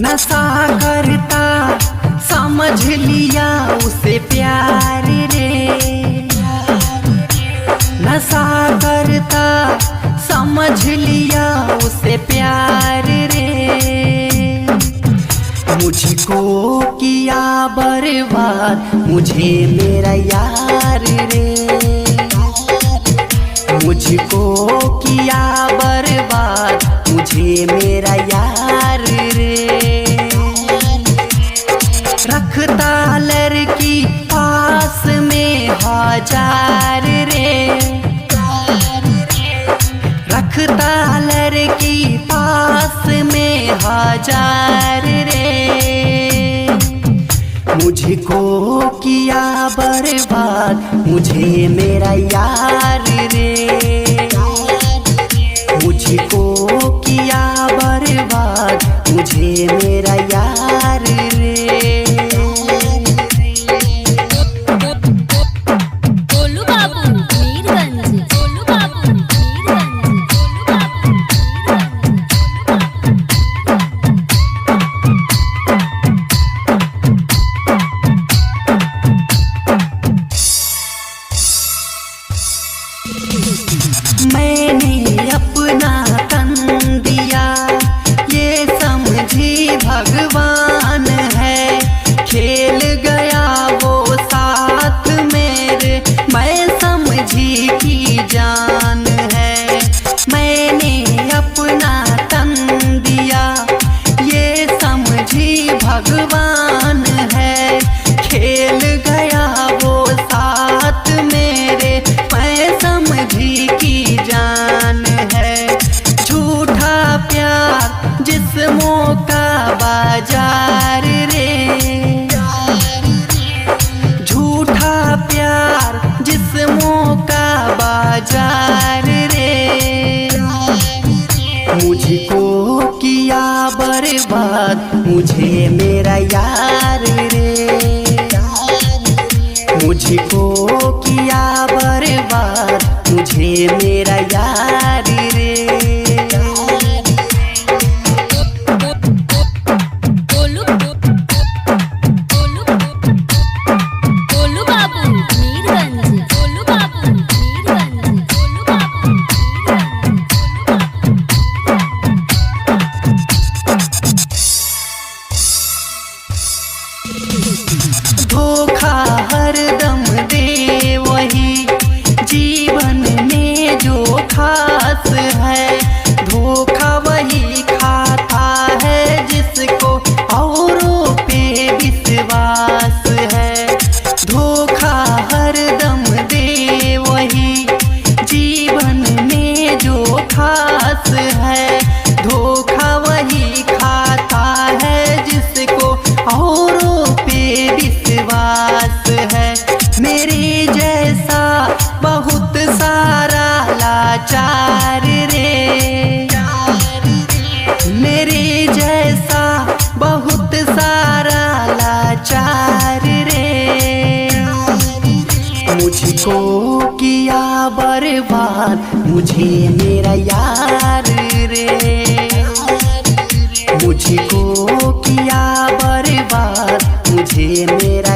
नशा करता समझ लिया उसे प्यार रे, नशा करता समझ लिया उसे प्यार रे। मुझको किया बर्बाद मुझे मेरा यार रे, मुझको किया बर्बाद मुझे मेरा यार रे। रखता लड़की पास में हजार रे, रखता लड़की पास में हजार रे। मुझको किया बर्बाद मुझे मेरा यार रे, मुझको किया बर्बाद मुझे मेरा यार रे। मैंने अपना तन दिया ये समझी भगवान है, खेल गया वो साथ मेरे मैं समझी की जान है। मैंने अपना तन दिया ये समझी भगवान है, खेल गया वो साथ मेरे मैं समझी की जान है। झूठा प्यार जिस्मों का बाजार रे, झूठा प्यार जिस्मों का बाजार रे। मुझको किया बर्बाद मुझे मेरा यार रे, मुझको किया बर्बाद मुझे मेरा यार रे। धोखा हरदम दे वही जीवन में जो खास है, धोखा वही खाता है जिसको औरों पे विश्वास है। धोखा हरदम दे वही जीवन में जो खास है, धोखा वही खाता है जिसको औरों पे विश्वास है। मेरे जैसा बहुत सारा लाचार रे, मेरे जैसा बहुत सारा लाचार रे। मुझको किया बर्बाद मुझे मेरा यार रे, मुझको किया बर्बाद मुझे मेरा